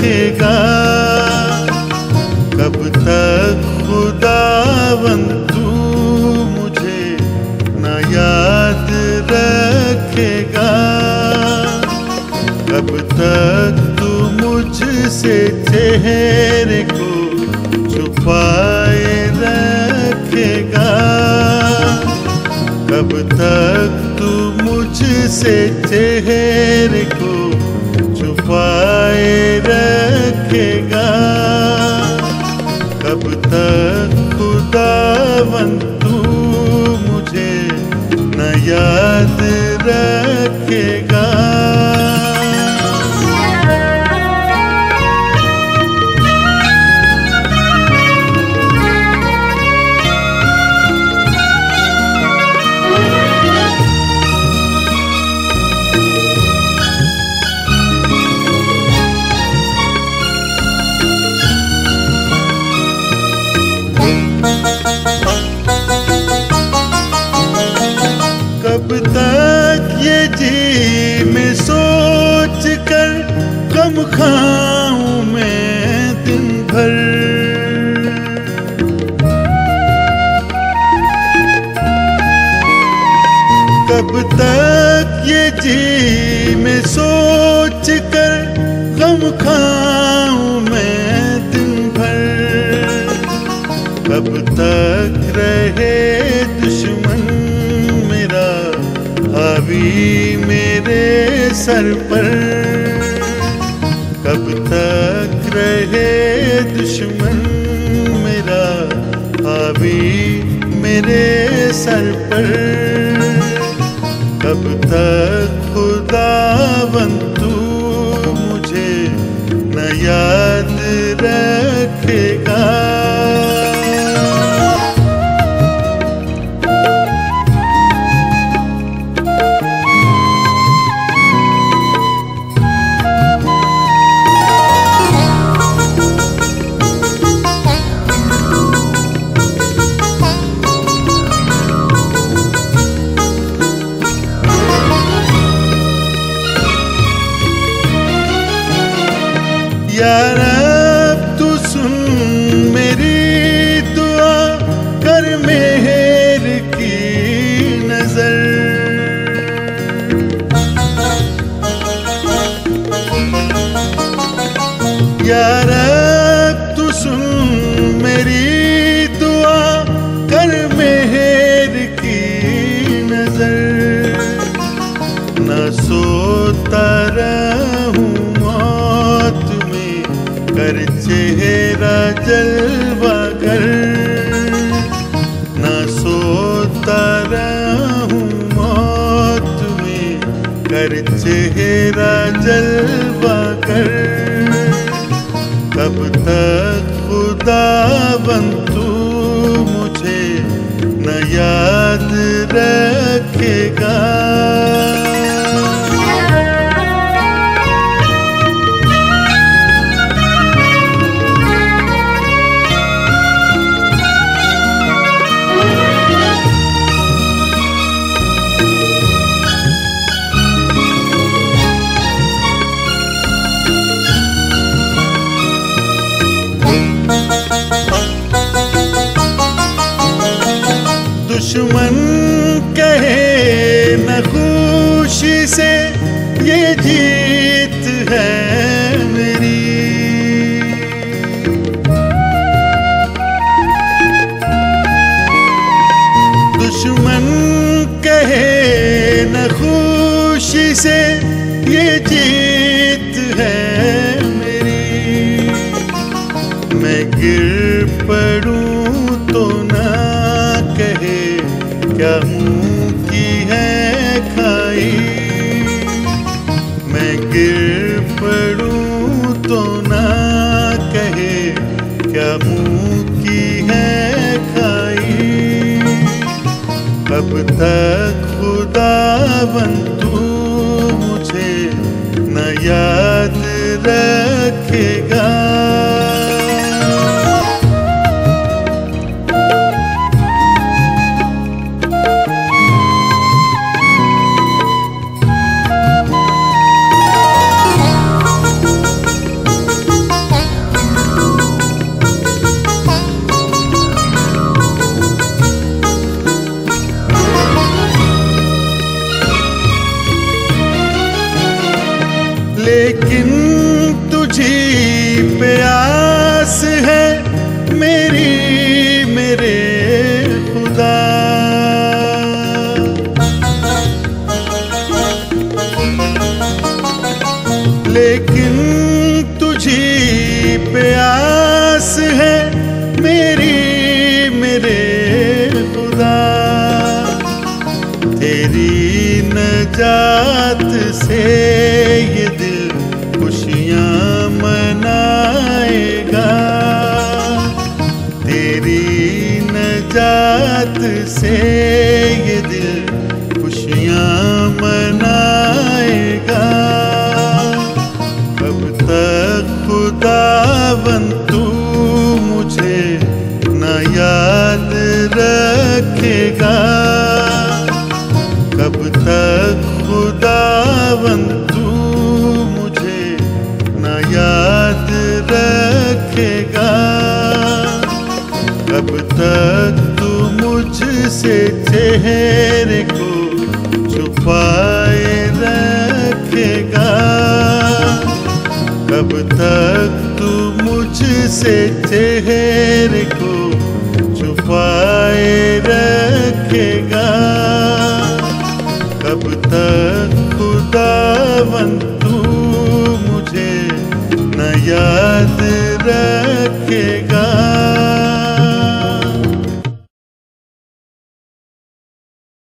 रखेगा? कब तक खुदावंद तू मुझे न याद रखेगा? कब तक तू मुझसे चेहरे को छुपाए रखेगा? कब तक तू मुझसे चेहरे को छुपाए रखेगा? कब तक खुदावंद तू मुझे न याद रखेगा? कब तक ये जी में सोच कर गम खाऊं मैं दिन भर? कब तक ये जी में सोच कर गम खाऊं मैं दिन भर? कब तक रहे दुश्मन मेरा हावी मेरे सर पर? कब तक रहे दुश्मन मेरा हावी मेरे सर पर? कब तक खुदावंद तू मुझे न याद रखेगा? यार अब तू सुन मेरी दुआ, कर मेहर की नजर। यार अब तू सुन मेरी दुआ, कर मेहर की नजर। न सोता रहूं मौत में, कर चेहरा जलवा कर। न सोता रहूं मौत में, कर चेहरा जलवा कर। कब तक खुदावंद तू मुझे न याद रखेगा। दुश्मन कहे न खुशी से, ये जीत है मेरी। दुश्मन कहे न खुशी से, ये जीत है मेरी। मैं गिर पड़ूं तो ना कहे क्या मुंह की है खाई। मैं गिर पड़ूं तो ना कहे क्या मुंह की है खाई। कब तक खुदावंद तू मुझे न याद रखेगा। लेकिन तुझी पे आस है मेरी मेरे खुदा। लेकिन तुझी पे आस है मेरी मेरे खुदा। तेरी नजात से ये दिल खुशियाँ मनाएगा। तेरी नजात से ये दिल खुशियाँ मनाएगा। कब तक खुदावन तू मुझे न याद रखेगा। कब तक खुदावन तू मुझे न याद रखेगा। कब तक तू मुझसे चेहरे को छुपाए रखेगा। कब तक तू मुझसे चेहरे को छुपाए रखेगा। कब तक खुदावन तू मुझे न याद रखेगा।